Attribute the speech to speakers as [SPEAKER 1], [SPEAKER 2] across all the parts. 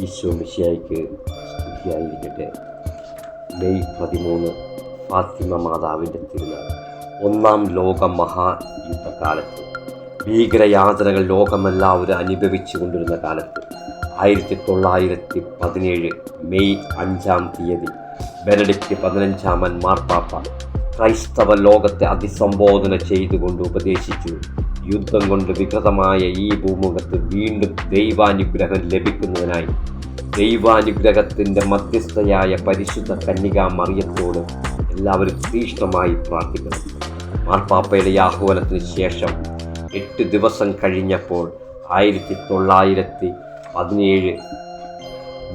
[SPEAKER 1] ഈശോ മിശിഹായ്ക്ക് സ്തുതിയായിരിക്കട്ടെ. മെയ് 13 ഫാത്തിമ മാതാവിൻ്റെ തിരുനാൾ. ഒന്നാം ലോക മഹായുദ്ധകാലത്ത് ഭീകരയാതനകൾ ലോകമെല്ലാവരും അനുഭവിച്ചു കൊണ്ടിരുന്ന കാലത്ത് 1917 മെയ് 5 ബെനഡിക്റ്റ് 15 മാർപ്പാപ്പ ക്രൈസ്തവ ലോകത്തെ അഭിസംബോധന ചെയ്തുകൊണ്ട് ഉപദേശിച്ചു, യുദ്ധം കൊണ്ട് വികൃതമായ ഈ ഭൂമുഖത്ത് വീണ്ടും ദൈവാനുഗ്രഹം ലഭിക്കുന്നതിനായി ദൈവാനുഗ്രഹത്തിൻ്റെ മധ്യസ്ഥയായ പരിശുദ്ധ കന്യകാ മറിയത്തോട് എല്ലാവരും തീക്ഷ്ണമായി പ്രാർത്ഥിക്കണം. മാർപ്പാപ്പയുടെ ആഹ്വാനത്തിന് ശേഷം 8 ദിവസം കഴിഞ്ഞപ്പോൾ 1917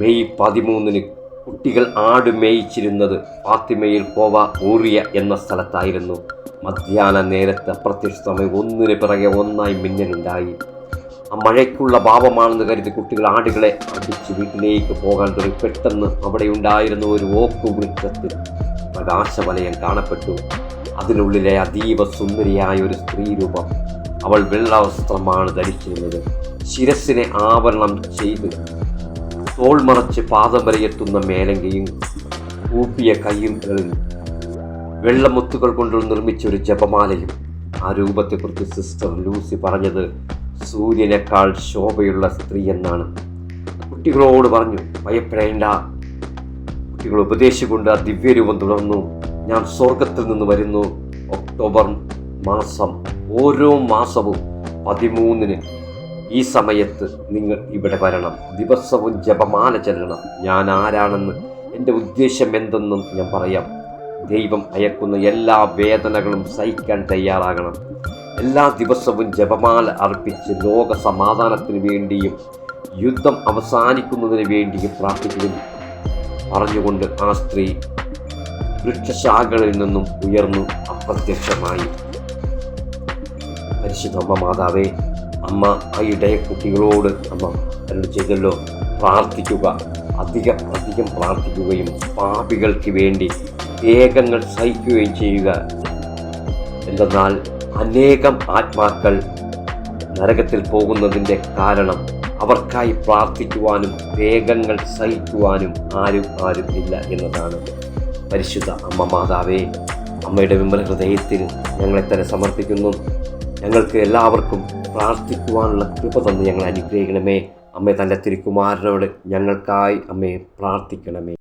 [SPEAKER 1] മെയ് 13 കുട്ടികൾ ആട് മേയിച്ചിരുന്നത് ഫാത്തിമയിൽ കോവ ഊറിയ എന്ന സ്ഥലത്തായിരുന്നു. മധ്യാഹ്ന നേരത്തെ അപ്രത്യക്ഷിതമായി ഒന്നിനു പിറകെ ഒന്നായി മിന്നലുണ്ടായി. ആ മഴയ്ക്കുള്ള ഭാവമാണെന്ന് കരുതി കുട്ടികൾ ആടുകളെ അടിച്ച് വീട്ടിലേക്ക് പോകാൻ തുടങ്ങി. പെട്ടെന്ന് അവിടെ ഉണ്ടായിരുന്ന ഒരു ഓക്ക് വൃക്ഷത്തിൽ പ്രകാശവലയം കാണപ്പെട്ടു. അതിനുള്ളിലെ അതീവ സുന്ദരിയായ ഒരു സ്ത്രീരൂപം. അവൾ വെള്ളവസ്ത്രമാണ് ധരിച്ചിരുന്നത്. ശിരസിനെ ആവരണം ചെയ്ത് തോൾ മറച്ച് പാദം വരെയെത്തുന്ന മേലങ്കയും കൂപ്പിയ കയ്യുകളിൽ വെള്ളമുത്തുകൾ കൊണ്ട് നിർമ്മിച്ച ഒരു ജപമാലയും. ആ രൂപത്തെക്കുറിച്ച് സിസ്റ്റർ ലൂസി പറഞ്ഞത് സൂര്യനേക്കാൾ ശോഭയുള്ള സ്ത്രീ എന്നാണ്. കുട്ടികളോട് പറഞ്ഞു, ഭയപ്പെടേണ്ട. കുട്ടികൾ ഉപദേശിച്ചുകൊണ്ട് ആ ദിവ്യരൂപം തുടർന്നു. ഞാൻ സ്വർഗത്തിൽ നിന്ന് വരുന്നു. ഒക്ടോബർ മാസം ഓരോ മാസവും 13 ഈ സമയത്ത് നിങ്ങൾ ഇവിടെ വരണം. ദിവസവും ജപമാല ചെല്ലണം. ഞാൻ ആരാണെന്ന്, എൻ്റെ ഉദ്ദേശം എന്തെന്നും ഞാൻ പറയാം. ദൈവം അയക്കുന്ന എല്ലാ വേദനകളും സഹിക്കാൻ തയ്യാറാകണം. എല്ലാ ദിവസവും ജപമാല അർപ്പിച്ച് ലോക സമാധാനത്തിന് വേണ്ടിയും യുദ്ധം അവസാനിക്കുന്നതിന് വേണ്ടിയും പ്രാർത്ഥിക്കുന്നു പറഞ്ഞുകൊണ്ട് ആ സ്ത്രീ വൃക്ഷശാഖകളിൽ നിന്നും ഉയർന്നു അപ്രത്യക്ഷമായി. പരിശുദ്ധ അമ്മ മാതാവേ, അമ്മ ആ ഇടയ കുട്ടികളോട് അമ്മ എന്നോട് ചെയ്തല്ലോ, പ്രാർത്ഥിക്കുക, അധികം പ്രാർത്ഥിക്കുകയും പാപികൾക്ക് വേണ്ടി ത്യാഗങ്ങൾ സഹിക്കുകയും ചെയ്യുക. എന്തെന്നാൽ അനേകം ആത്മാക്കൾ നരകത്തിൽ പോകുന്നതിൻ്റെ കാരണം അവർക്കായി പ്രാർത്ഥിക്കുവാനും ത്യാഗങ്ങൾ സഹിക്കുവാനും ആരും ഇല്ല എന്നതാണ്. പരിശുദ്ധ അമ്മ മാതാവേ, അമ്മയുടെ വിമല ഹൃദയത്തിൽ ഞങ്ങളെ തന്നെ സമർപ്പിക്കുന്നു. ഞങ്ങൾക്ക് എല്ലാവർക്കും പ്രാർത്ഥിക്കുവാനുള്ള കൃപ തന്ന് ഞങ്ങളെ അനുഗ്രഹിക്കണമേ. അമ്മേ, തൻ്റെ തിരുക്കുമാരനോട് ഞങ്ങൾക്കായി അമ്മയെ പ്രാർത്ഥിക്കണമേ.